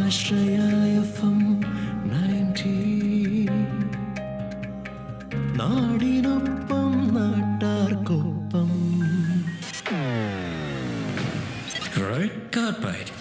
ആശ്രയ FM 90 നാടിനൊപ്പം നാട്ടാർക്കൊപ്പം red carpet.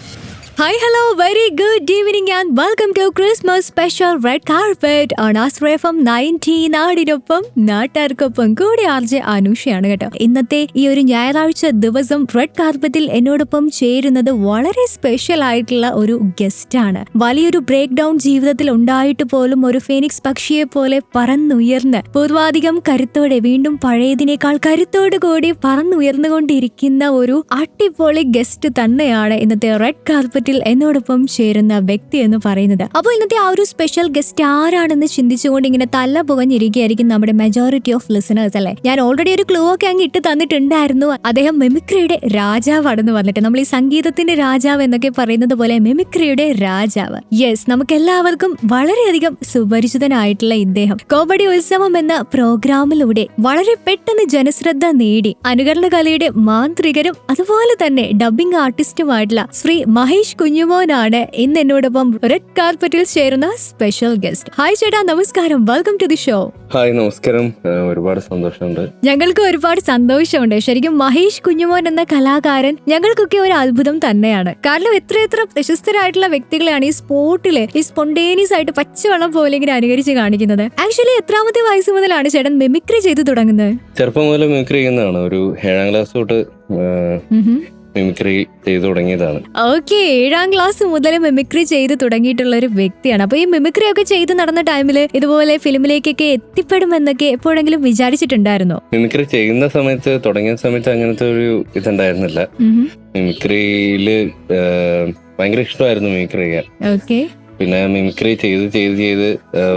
Hi, hello, very good evening and welcome to Christmas special Red Carpet on Astro FM 90 നാടിനൊപ്പം നാട്ടാർക്കൊപ്പം. കൂടെ RJ അനുഷയാണ് കേട്ടോ. ഇന്നത്തെ ഈ ഒരു ഞായറാഴ്ച ദിവസം റെഡ് കാർപ്പറ്റിൽ എന്നോടൊപ്പം ചേരുന്നത് വളരെ സ്പെഷ്യൽ ആയിട്ടുള്ള ഒരു ഗസ്റ്റ് ആണ്. വലിയൊരു ബ്രേക്ക് ഡൗൺ ജീവിതത്തിൽ ഉണ്ടായിട്ട് പോലും ഒരു ഫീനിക്സ് പക്ഷിയെ പോലെ പറന്നുയർന്ന് പൂർവാധികം കരുത്തോടെ വീണ്ടും പഴയതിനേക്കാൾ കരുത്തോടു കൂടി പറന്നുയർന്നുകൊണ്ടിരിക്കുന്ന ഒരു അടിപൊളി ഗസ്റ്റ് തന്നെയാണ് ഇന്നത്തെ റെഡ് കാർപ്പറ്റ് എന്നോടൊപ്പം ചേരുന്ന വ്യക്തി എന്ന് പറയുന്നത്. അപ്പോൾ ഇന്നത്തെ ആ ഒരു സ്പെഷ്യൽ ഗസ്റ്റ് ആരാണെന്ന് ചിന്തിച്ചുകൊണ്ട് ഇങ്ങനെ തല പുകഞ്ഞിരിക്കുകയായിരിക്കും നമ്മുടെ മെജോറിറ്റി ഓഫ് ലിസണേഴ്സ് അല്ലേ. ഞാൻ ഓൾറെഡി ഒരു ക്ലൂ ഒക്കെ അങ്ങ് ഇട്ട് തന്നിട്ടുണ്ടായിരുന്നു. അദ്ദേഹം മിമിക്രിയുടെ രാജാവാണെന്ന് പറഞ്ഞിട്ട്, നമ്മൾ ഈ സംഗീതത്തിന്റെ രാജാവ് എന്നൊക്കെ പറയുന്നത് പോലെ മിമിക്രിയുടെ രാജാവ്. യെസ്, നമുക്ക് എല്ലാവർക്കും വളരെയധികം സുപരിചിതനായിട്ടുള്ള ഇദ്ദേഹം കോമഡി ഉത്സവം എന്ന പ്രോഗ്രാമിലൂടെ വളരെ പെട്ടെന്ന് ജനശ്രദ്ധ നേടി അനുകരണ കലയുടെ മാന്ത്രികരും അതുപോലെ തന്നെ ഡബ്ബിംഗ് ആർട്ടിസ്റ്റുമായിട്ടുള്ള ശ്രീ മഹേഷ് കുഞ്ഞുമോനാണ് ഇന്ന് എന്നോടൊപ്പം റെഡ് കാർപ്പറ്റിൽ ചേരുന്ന സ്പെഷ്യൽ ഗസ്റ്റ്. ഹായ് ചേട്ടാ, നമസ്കാരം, welcome to the show. Hi, നമസ്കാരം. ഒരുപാട് സന്തോഷമുണ്ട്. ഞങ്ങൾക്ക് ഒരുപാട് സന്തോഷമുണ്ട്. ശരിക്കും മഹേഷ് കുഞ്ഞുമോൻ എന്ന കലാകാരൻ ഞങ്ങൾക്കൊക്കെ ഒരു അത്ഭുതം തന്നെയാണ്. കാരണം എത്ര പ്രശസ്തരായിട്ടുള്ള വ്യക്തികളെയാണ് ഈ സ്പോട്ടില് ഈ സ്പോണ്ടേനിയസ് ആയിട്ട് പച്ചവെള്ളം പോലെ ഇങ്ങനെ അനുകരിച്ച് കാണിക്കുന്നത്. ആക്ച്വലി എത്രാമത്തെ വയസ്സ് മുതലാണ് ചേട്ടൻ മിമിക്രി ചെയ്ത് തുടങ്ങുന്നത്? ചെറുപ്പം മുതൽ മിമിക്രി ചെയ്യുന്നതാണ്. ഒരു 7ാം ക്ലാസ് തൊട്ട് മിമിക്രി ചെയ്തു തുടങ്ങിയതാണ്. ഓക്കെ, 7ാം ക്ലാസ് മുതൽ മിമിക്രി ചെയ്ത് തുടങ്ങിയിട്ടുള്ള ഒരു വ്യക്തിയാണ്. അപ്പൊ ഈ മിമിക്രി ഒക്കെ ചെയ്ത് നടന്ന ടൈമില് ഇതുപോലെ ഫിലിമിലേക്കൊക്കെ എത്തിപ്പെടുമെന്നൊക്കെ എപ്പോഴെങ്കിലും വിചാരിച്ചിട്ടുണ്ടായിരുന്നോ? മിമിക്രി ചെയ്യുന്ന സമയത്ത്, തുടങ്ങിയ സമയത്ത് അങ്ങനത്തെ ഒരു ഇതുണ്ടായിരുന്നില്ല. മിമിക്രിയില് ഭയങ്കര ഇഷ്ടമായിരുന്നു മിമിക്രി ചെയ്യാൻ. ഓക്കെ. പിന്നെ മിമിക്രി ചെയ്ത്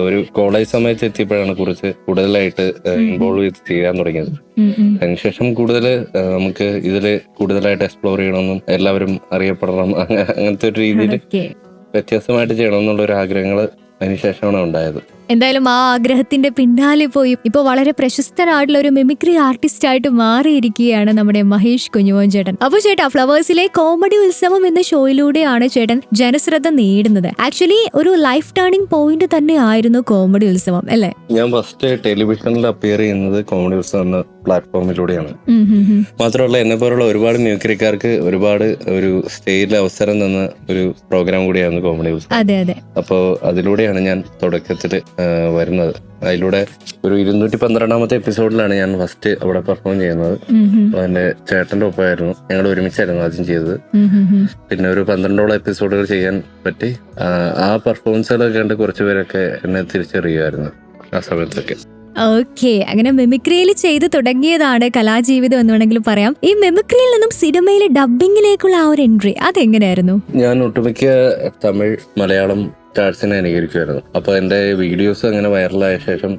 ഒരു കോളേജ് സമയത്ത് എത്തിയപ്പോഴാണ് കുറച്ച് കൂടുതലായിട്ട് ഇൻവോൾവ് ചെയ്ത് ചെയ്യാൻ തുടങ്ങിയത്. അതിനുശേഷം കൂടുതൽ നമുക്ക് ഇതില് കൂടുതലായിട്ട് എക്സ്പ്ലോർ ചെയ്യണമെന്നും എല്ലാവരും അറിയപ്പെടണം, അങ്ങനത്തെ ഒരു രീതിയിൽ വ്യത്യസ്തമായിട്ട് ചെയ്യണമെന്നുള്ള ഒരു ആഗ്രഹങ്ങള് അതിനുശേഷമാണ് ഉണ്ടായത്. എന്തായാലും ആ ആഗ്രഹത്തിന്റെ പിന്നാലെ പോയി ഇപ്പൊ വളരെ പ്രശസ്തനായിട്ടുള്ള ഒരു മിമിക്രി ആർട്ടിസ്റ്റ് ആയിട്ട് മാറിയിരിക്കുകയാണ് നമ്മുടെ മഹേഷ് കുഞ്ഞുമോൻ ചേട്ടൻ. അപ്പൊ ചേട്ടാ, ഫ്ലവേഴ്സിലെ കോമഡി ഉത്സവം എന്ന ഷോയിലൂടെയാണ് ചേട്ടൻ ജനശ്രദ്ധ നേടുന്നത്. ആക്ച്വലി ഒരു ലൈഫ് ടേണിംഗ് പോയിന്റ് തന്നെ ആയിരുന്നു കോമഡി ഉത്സവം അല്ലേ? ഞാൻ ഫസ്റ്റ് ടെലിവിഷനിൽ അപ്പിയർ ചെയ്യുന്നത് കോമഡി ഉത്സവം എന്ന പ്ലാറ്റ്ഫോമിലൂടെയാണ്. മാത്രമല്ല, എന്നെ പോലുള്ള ഒരുപാട് മിമിക്രിക്കാർക്ക് ഒരുപാട് ഒരു സ്റ്റേജിൽ അവസരം തന്ന ഒരു പ്രോഗ്രാം കൂടിയായിരുന്നു കോമഡി ഉത്സവം. അതെ അതെ. അപ്പോ അതിലൂടെയാണ് ഞാൻ തുടക്കത്തില് വരുന്നത്. അതിലൂടെ ഒരു 212ാമത്തെ എപ്പിസോഡിലാണ് ഞാൻ ഫസ്റ്റ് അവിടെ പെർഫോം ചെയ്യുന്നത്. എന്റെ ചേട്ടന്റെ ഒപ്പമായിരുന്നു, ഞങ്ങൾ ഒരുമിച്ചായിരുന്നു ആദ്യം ചെയ്തത്. പിന്നെ ഒരു 12ഓളം എപ്പിസോഡുകൾ ചെയ്യാൻ പറ്റി. ആ പെർഫോമൻസുകളൊക്കെ കണ്ട് കുറച്ചുപേരൊക്കെ എന്നെ തിരിച്ചറിയുമായിരുന്നു ആ സമയത്തൊക്കെ. ഓക്കെ, അങ്ങനെ മിമിക്രിയിൽ ചെയ്ത് തുടങ്ങിയതാണ് കലാജീവിതം എന്ന് വേണമെങ്കിൽ പറയാം. ഈ മിമിക്രിയിൽ നിന്നും സിനിമയിലെ ഡബ്ബിങ്ങിലേക്കുള്ള ആ ഒരു എൻട്രി അതെങ്ങനെയായിരുന്നു? ഞാൻ ഒട്ടുമിക്ക തമിഴ്, മലയാളം സ്റ്റാർസിനെ അനുകരിക്കുമായിരുന്നു. അപ്പൊ എന്റെ വീഡിയോസ് അങ്ങനെ വൈറലായ ശേഷം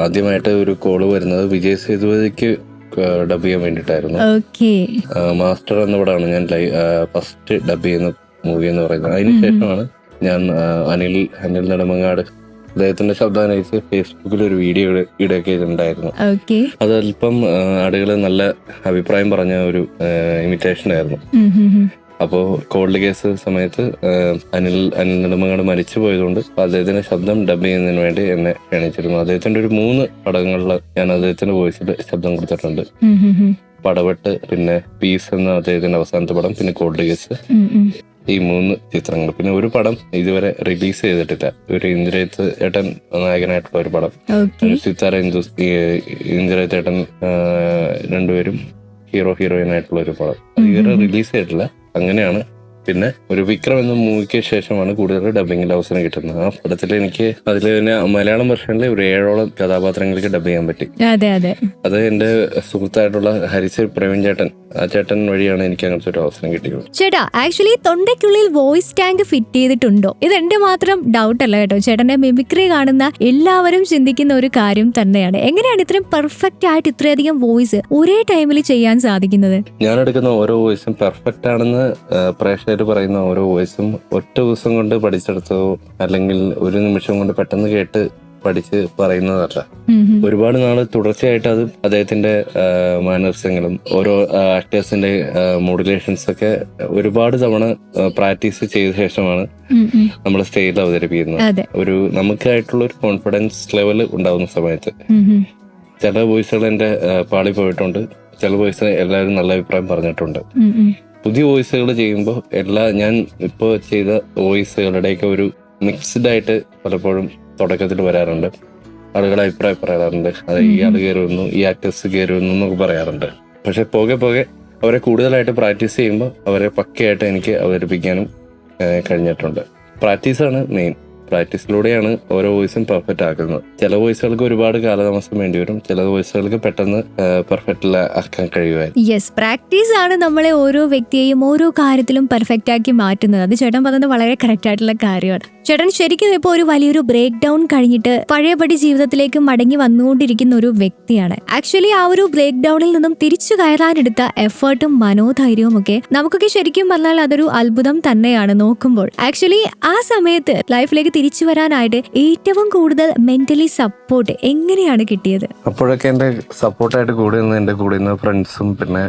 ആദ്യമായിട്ട് ഒരു കോള് വരുന്നത് വിജയ് സേതുപതിക്ക് ഡബ് ചെയ്യാൻ വേണ്ടിയിട്ടായിരുന്നു. മാസ്റ്റർ എന്ന പടമാണ് ഞാൻ ഫസ്റ്റ് ഡബ് ചെയ്യുന്ന മൂവി എന്ന് പറയുന്നത്. അതിനുശേഷമാണ് ഞാൻ അനിൽ നെടുമങ്ങാട് അദ്ദേഹത്തിന്റെ ശബ്ദം അയച്ച് ഫേസ്ബുക്കിൽ ഒരു വീഡിയോ ഇടയൊക്കെ ചെയ്തിട്ടുണ്ടായിരുന്നു. അത് അല്പം ആളുകൾ നല്ല അഭിപ്രായം പറഞ്ഞ ഒരു ഇമിറ്റേഷൻ ആയിരുന്നു. അപ്പോ കോൾഡ് കേസ് സമയത്ത് അനിൽ നെടുമങ്ങാട് മരിച്ചു പോയതുകൊണ്ട് അദ്ദേഹത്തിന്റെ ശബ്ദം ഡബ് ചെയ്യുന്നതിന് വേണ്ടി എന്നെ ക്ഷണിച്ചിരുന്നു. അദ്ദേഹത്തിന്റെ ഒരു 3 പടങ്ങളിൽ ഞാൻ അദ്ദേഹത്തിന്റെ വോയിസിൽ ശബ്ദം കൊടുത്തിട്ടുണ്ട്. പടവെട്ട്, പിന്നെ പീസ് എന്ന അദ്ദേഹത്തിന്റെ അവസാനത്തെ പടം, പിന്നെ കോൾഡ് കേസ്, ഈ 3 ചിത്രങ്ങൾ. പിന്നെ ഒരു പടം ഇതുവരെ റിലീസ് ചെയ്തിട്ടില്ല, ഒരു ഇന്ദ്രജിത്ത് ഏട്ടൻ നായകനായിട്ടുള്ള ഒരു പടം. സിത്താര ഇന്ദ്രജിത്ത് ഏട്ടൻ രണ്ടുപേരും ഹീറോയിൻ ആയിട്ടുള്ള ഒരു പടം, ഇതുവരെ റിലീസ് ചെയ്തിട്ടില്ല. അങ്ങനെയാണ്. പിന്നെ ഒരു വിക്രം എന്ന മൂവിക്ക് ശേഷമാണ് കൂടുതൽ ഡബിങ്ങിൽ അവസരം കിട്ടുന്നത്. ആ പടത്തിൽ എനിക്ക് അതിൽ തന്നെ മലയാളം വെർഷനിൽ ഒരു 7ഓളം കഥാപാത്രങ്ങൾക്ക് ഡബ് ചെയ്യാൻ പറ്റി. അത് എന്റെ സുഹൃത്തായിട്ടുള്ള ഹരിശ്രീ പ്രവീൺ ചേട്ടൻ, ആ ചേട്ടൻ വഴിയാണ് എനിക്ക് അങ്ങനത്തെ ഒരു അവസരം കിട്ടിയത്. ചേട്ടാ, ആക്ച്വലി തൊണ്ടയ്ക്കുള്ളിൽ വോയിസ് ടാങ്ക് ഫിറ്റ് ചെയ്തിട്ടുണ്ടോ? ഇത് എന്റെ മാത്രം ഡൗട്ട് അല്ല കേട്ടോ. ചേട്ടന്റെ മിമിക്രി കാണുന്ന എല്ലാവരും ചിന്തിക്കുന്ന ഒരു കാര്യം തന്നെയാണ്. എങ്ങനെയാണ് ഇത്രയും പെർഫെക്റ്റ് ആയിട്ട് ഇത്രയധികം വോയിസ് ഒരേ ടൈമിൽ ചെയ്യാൻ സാധിക്കുന്നത്? ഞാൻ എടുക്കുന്ന ഓരോ വോയിസും പെർഫെക്റ്റ് ആണെന്ന് പ്രേക്ഷകർ പറയുന്ന ഓരോ വോയിസും ഒറ്റ ദിവസം കൊണ്ട് പഠിച്ചെടുത്തതോ അല്ലെങ്കിൽ ഒരു നിമിഷം കൊണ്ട് പെട്ടെന്ന് കേട്ട് പഠിച്ച് പറയുന്നതല്ല. ഒരുപാട് നാള് തുടർച്ചയായിട്ട് അത് അദ്ദേഹത്തിന്റെ മാനർസങ്ങളും ഓരോ ആക്ടേഴ്സിന്റെ മോഡുലേഷൻസ് ഒക്കെ ഒരുപാട് തവണ പ്രാക്ടീസ് ചെയ്ത ശേഷമാണ് നമ്മൾ സ്റ്റേജിൽ അവതരിപ്പിക്കുന്നത്. ഒരു നമുക്കായിട്ടുള്ള ഒരു കോൺഫിഡൻസ് ലെവൽ ഉണ്ടാവുന്ന സമയത്ത് ചില വോയിസുകൾ എന്റെ പാളി പോയിട്ടുണ്ട്, ചില വോയിസ് എല്ലാവരും നല്ല അഭിപ്രായം പറഞ്ഞിട്ടുണ്ട്. പുതിയ വോയിസുകൾ ചെയ്യുമ്പോൾ ഞാൻ ഇപ്പോൾ ചെയ്ത വോയിസുകളുടെയൊക്കെ ഒരു മിക്സ്ഡ് ആയിട്ട് പലപ്പോഴും തുടക്കത്തിൽ വരാറുണ്ട്. ആളുകൾ അഭിപ്രായം പറയാറുണ്ട്, അത് ഈ ആൾ കയറി വന്നു, ഈ ആക്ടേഴ്സ് കയറി വന്നു എന്നൊക്കെ പറയാറുണ്ട്. പക്ഷെ പോകെ പോകെ അവരെ കൂടുതലായിട്ട് പ്രാക്ടീസ് ചെയ്യുമ്പോൾ അവരെ പക്കയായിട്ട് എനിക്ക് അവതരിപ്പിക്കാനും കഴിഞ്ഞിട്ടുണ്ട്. പ്രാക്ടീസാണ് മെയിൻ. പ്രാക്ടീസിലൂടെയാണ് ഓരോ വോയിസും പെർഫെക്റ്റ് ആക്കുന്നത്. ചില വോയിസുകൾക്ക് ഒരുപാട് കാലതാമസം വേണ്ടി വരും, ചില വോയിസുകൾക്ക് പെട്ടെന്ന് പെർഫെക്റ്റ് ആക്കാൻ കഴിയുമായിരുന്നു. യെസ്, പ്രാക്ടീസ് ആണ് നമ്മളെ ഓരോ വ്യക്തിയെയും ഓരോ കാര്യത്തിലും പെർഫെക്റ്റ് ആക്കി മാറ്റുന്നത്. അത് ചേട്ടൻ പറഞ്ഞത് വളരെ കറക്റ്റ് ആയിട്ടുള്ള കാര്യമാണ്. ചേട്ടൻ ശരിക്കും ഇപ്പോൾ ഒരു വലിയൊരു ബ്രേക്ക് ഡൗൺ കഴിഞ്ഞിട്ട് പഴയപടി ജീവിതത്തിലേക്ക് മടങ്ങി വന്നുകൊണ്ടിരിക്കുന്ന ഒരു വ്യക്തിയാണ്. ആക്ച്വലി ആ ഒരു ബ്രേക്ക് ഡൗണിൽ നിന്നും തിരിച്ചു കയറാനെടുത്ത എഫേർട്ടും മനോധൈര്യവും ഒക്കെ നമുക്കൊക്കെ ശരിക്കും പറഞ്ഞാൽ അതൊരു അത്ഭുതം തന്നെയാണ് നോക്കുമ്പോൾ. ആക്ച്വലി ആ സമയത്ത് ലൈഫിലേക്ക് തിരിച്ചു വരാനായിട്ട് ഏറ്റവും കൂടുതൽ മെന്റലി സപ്പോർട്ട് എങ്ങനെയാണ് കിട്ടിയത്? അപ്പോഴൊക്കെ എന്റെ സപ്പോർട്ടായിട്ട് കൂടെ നിന്ന് ഫ്രണ്ട്സും പിന്നെ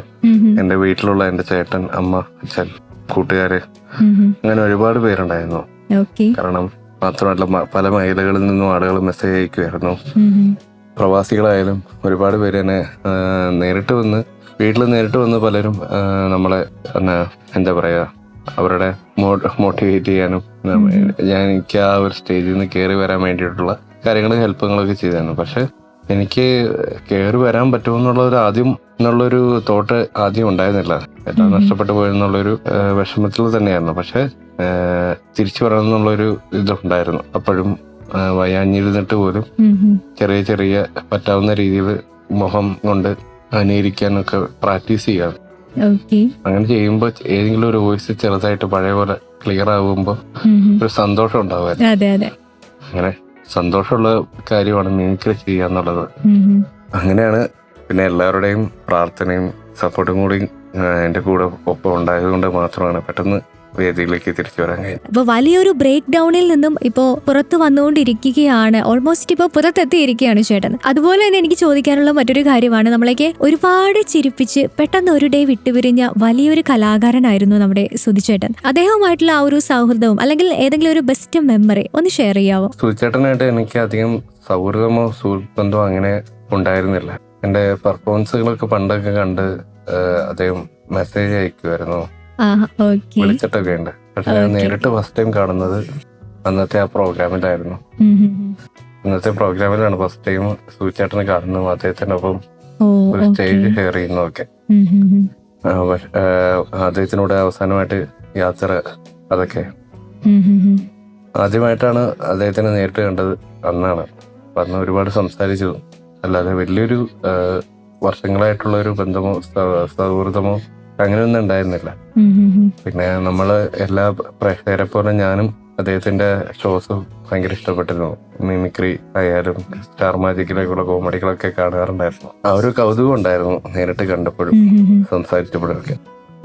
എന്റെ വീട്ടിലുള്ള എന്റെ ചേട്ടൻ, അമ്മ, അച്ഛൻ, കൂട്ടുകാര്, അങ്ങനെ ഒരുപാട് പേരുണ്ടായിരുന്നു. കാരണം മാത്രമല്ല പല മേഖലകളിൽ നിന്നും ആളുകൾ മെസ്സേജ് അയക്കുമായിരുന്നു. പ്രവാസികളായാലും ഒരുപാട് പേര് എന്നെ വീട്ടിൽ നേരിട്ട് വന്ന് പലരും നമ്മളെ എന്താ പറയാ അവരുടെ മോട്ടിവേറ്റ് ചെയ്യാനും എനിക്ക് ആ ഒരു സ്റ്റേജിൽ നിന്ന് കയറി വരാൻ വേണ്ടിയിട്ടുള്ള കാര്യങ്ങളും ഹെൽപ്പുകളൊക്കെ ചെയ്തായിരുന്നു. പക്ഷെ എനിക്ക് കയറി വരാൻ പറ്റുമെന്നുള്ളൊരു തോട്ട് ആദ്യം ഉണ്ടായിരുന്നില്ല. എല്ലാം നഷ്ടപ്പെട്ടു പോയെന്നുള്ളൊരു വിഷമത്തിൽ തന്നെയായിരുന്നു. പക്ഷെ തിരിച്ചു വരണമെന്നുള്ളൊരു ഇതുണ്ടായിരുന്നു. അപ്പോഴും വയ്യാഞ്ഞിരുന്നിട്ട് പോലും ചെറിയ ചെറിയ പറ്റാവുന്ന രീതിയിൽ മുഖം കൊണ്ട് അനുകരിക്കാനൊക്കെ പ്രാക്ടീസ് ചെയ്യാം. അങ്ങനെ ചെയ്യുമ്പോൾ ഏതെങ്കിലും ഒരു വോയിസ് ചെറുതായിട്ട് പഴയ പോലെ ക്ലിയർ ആകുമ്പോൾ ഒരു സന്തോഷം ഉണ്ടാവുമായിരുന്നു. അങ്ങനെ സന്തോഷമുള്ള കാര്യമാണ് മിമിക്രി ചെയ്യാന്നുള്ളത്. അങ്ങനെയാണ് പിന്നെ എല്ലാവരുടെയും പ്രാർത്ഥനയും സപ്പോർട്ടും കൂടി എന്റെ കൂടെ ഒപ്പം ഉണ്ടായത് കൊണ്ട് മാത്രമാണ് പെട്ടെന്ന് വേദിയിലേക്ക് തിരിച്ചു വരാൻ കഴിയും. അപ്പൊ വലിയൊരു ബ്രേക്ക് ഡൗണിൽ നിന്നും ഇപ്പോ പുറത്ത് വന്നുകൊണ്ടിരിക്കുകയാണ്, ഓൾമോസ്റ്റ് ഇപ്പൊ പുറത്തെത്തിയിരിക്കുകയാണ് ചേട്ടൻ. അതുപോലെ തന്നെ എനിക്ക് ചോദിക്കാനുള്ള മറ്റൊരു കാര്യമാണ്, നമ്മളേക്ക് ഒരുപാട് ചിരിപ്പിച്ച് പെട്ടെന്ന് ഒരു ഡേ വിട്ടുപിരിഞ്ഞ വലിയൊരു കലാകാരനായിരുന്നു നമ്മുടെ സുധിച്ചേട്ടൻ. അദ്ദേഹവുമായിട്ടുള്ള ആ ഒരു സൗഹൃദവും അല്ലെങ്കിൽ ഏതെങ്കിലും ഒരു ബെസ്റ്റ് മെമ്മറി ഒന്ന് ഷെയർ ചെയ്യാവോ? സുധിച്ചേട്ടനായിട്ട് എനിക്ക് അധികം സൗഹൃദമോ സുഹൃത്തുബന്ധമോ അങ്ങനെ ഉണ്ടായിരുന്നില്ല. എന്റെ പെർഫോമൻസുകളൊക്കെ പണ്ടൊക്കെ കണ്ട് അദ്ദേഹം മെസ്സേജ് അയക്കുമായിരുന്നു, വിളിച്ചിട്ടൊക്കെ ഉണ്ട്. പക്ഷെ ഞാൻ നേരിട്ട് ഫസ്റ്റ് ടൈം കാണുന്നത് അന്നത്തെ ആ പ്രോഗ്രാമിലായിരുന്നു. ഇന്നത്തെ പ്രോഗ്രാമിലാണ് ഫസ്റ്റ് ടൈം സുധിച്ചേട്ടനെ കാണുന്നതും അദ്ദേഹത്തിനൊപ്പം ഒരു സ്റ്റേജ് ഷെയർ ചെയ്യുന്നതൊക്കെ. അദ്ദേഹത്തിനോട് അവസാനമായിട്ട് യാത്ര അതൊക്കെ ആദ്യമായിട്ടാണ് അദ്ദേഹത്തിനെ നേരിട്ട് കണ്ടത് അന്നാണ്. അന്ന് ഒരുപാട് സംസാരിച്ചു. അല്ലാതെ വലിയൊരു വർഷങ്ങളായിട്ടുള്ള ഒരു ബന്ധമോ സൗഹൃദമോ അങ്ങനെയൊന്നും ഉണ്ടായിരുന്നില്ല. പിന്നെ നമ്മള് എല്ലാ പ്രേക്ഷകരെ പോലെ ഞാനും അദ്ദേഹത്തിന്റെ ഷോസ് ഭയങ്കര ഇഷ്ടപ്പെട്ടിരുന്നു. മിമിക്രി ആയാലും സ്റ്റാർ മാജിക്കിലേക്കുള്ള കോമഡികളൊക്കെ കാണാറുണ്ടായിരുന്നു. ആ ഒരു കൗതുകം ഉണ്ടായിരുന്നു നേരിട്ട് കണ്ടപ്പോഴും സംസാരിച്ചപ്പോഴും ഒക്കെ.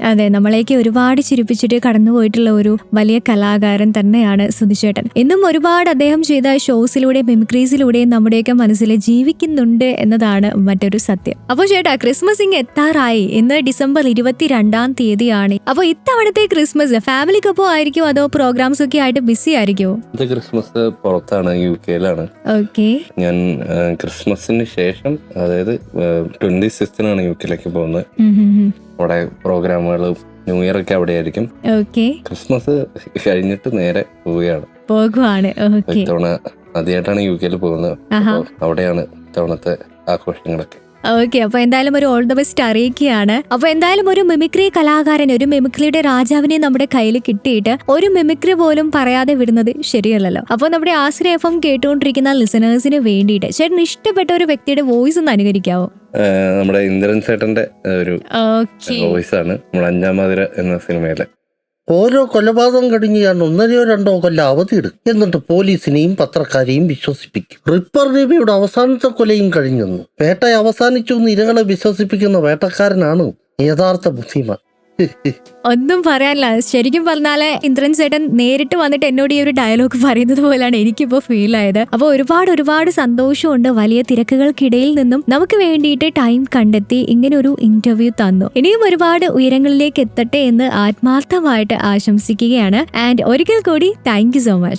അതെ, നമ്മളേക്ക് ഒരുപാട് ചിരിപ്പിച്ചിട്ട് കടന്നുപോയിട്ടുള്ള ഒരു വലിയ കലാകാരൻ തന്നെയാണ് സുധിച്ചേട്ടൻ. ഇന്നും ഒരുപാട് അദ്ദേഹം ചെയ്ത ഷോസിലൂടെ മിമിക്രീസിലൂടെയും നമ്മുടെയൊക്കെ മനസ്സിൽ ജീവിക്കുന്നുണ്ട് എന്നതാണ് മറ്റൊരു സത്യം. അപ്പോൾ ചേട്ടാ, ക്രിസ്മസ് ഇങ്ങ് എത്താറായി. ഇന്ന് ഡിസംബർ 22 അപ്പോൾ ഇത്തവണത്തെ ക്രിസ്മസ് ഫാമിലിക്കൊപ്പം ആയിരിക്കും അതോ പ്രോഗ്രാംസ് ഒക്കെ ആയിട്ട് ബിസി ആയിരിക്കുമോ? ക്രിസ്മസ് പുറത്താണ്, UK-ലാണ്. ഓക്കെ. ഞാൻ ക്രിസ്മസിന് ശേഷം അതായത് 26-നാണ് UK-ലേക്ക് പോകുന്നത്. അവിടെ പ്രോഗ്രാമുകളും ന്യൂ ഇയർ ഒക്കെ അവിടെ ആയിരിക്കും. ക്രിസ്മസ് കഴിഞ്ഞിട്ട് നേരെ പോകുകയാണ്. ഇത്തവണ ആദ്യമായിട്ടാണ് UK-യിൽ പോകുന്നത്. അവിടെയാണ് ഇത്തവണത്തെ ആഘോഷങ്ങളൊക്കെ. ഓക്കെ, അപ്പൊ എന്തായാലും ഒരു ഓൾ ദ ബെസ്റ്റ് അറിയിക്കുകയാണ്. അപ്പൊ എന്തായാലും ഒരു മിമിക്രി കലാകാരൻ, ഒരു മിമിക്രിയുടെ രാജാവിനെ നമ്മുടെ കയ്യിൽ കിട്ടിയിട്ട് ഒരു മിമിക്രി പോലും പറയാതെ വിടുന്നത് ശരിയല്ലല്ലോ. അപ്പൊ നമ്മുടെ ആശ്രയ FM കേട്ടുകൊണ്ടിരിക്കുന്ന ലിസണേഴ്സിന് വേണ്ടിയിട്ട് ചേട്ടൻ ഇഷ്ടപ്പെട്ട ഒരു വ്യക്തിയുടെ വോയിസ് ഒന്ന് അനുകരിക്കാവോ? നമ്മുടെ ഇന്ദ്രൻ ചേട്ടന്റെ ഒരു വോയിസ് ആണ് നമ്മുടെ 5-ാം മതിര എന്ന സിനിമയിലെ. ഓരോ കൊലപാതകം കഴിഞ്ഞ് ഞാൻ 1-2 കൊല്ലം അവധിയെടുക്കും. എന്നിട്ട് പോലീസിനെയും പത്രക്കാരെയും വിശ്വസിപ്പിക്കും. റിപ്പർ രവിയുടെ അവസാനത്തെ കൊലയും കഴിഞ്ഞെന്നു, വേട്ട അവസാനിച്ചു എന്ന് ഇരകളെ വിശ്വസിപ്പിക്കുന്ന വേട്ടക്കാരനാണ് യഥാർത്ഥ ബുദ്ധിമാൻ. ഒന്നും പറയാനില്ല. ശരിക്കും പറഞ്ഞാല് ഇന്ദ്രൻ ചേട്ടൻ നേരിട്ട് വന്നിട്ട് എന്നോട് ഈ ഒരു ഡയലോഗ് പറയുന്നത് പോലെയാണ് എനിക്കിപ്പോ ഫീൽ ആയത്. അപ്പൊ ഒരുപാട് സന്തോഷമുണ്ട്. വലിയ തിരക്കുകൾക്കിടയിൽ നിന്നും നമുക്ക് വേണ്ടിയിട്ട് ടൈം കണ്ടെത്തി ഇങ്ങനെ ഒരു ഇന്റർവ്യൂ തന്നു. ഇനിയും ഒരുപാട് ഉയരങ്ങളിലേക്ക് എത്തട്ടെ എന്ന് ആത്മാർത്ഥമായിട്ട് ആശംസിക്കുകയാണ്. ആൻഡ് ഒരിക്കൽ കൂടി താങ്ക് യു സോ മച്ച്.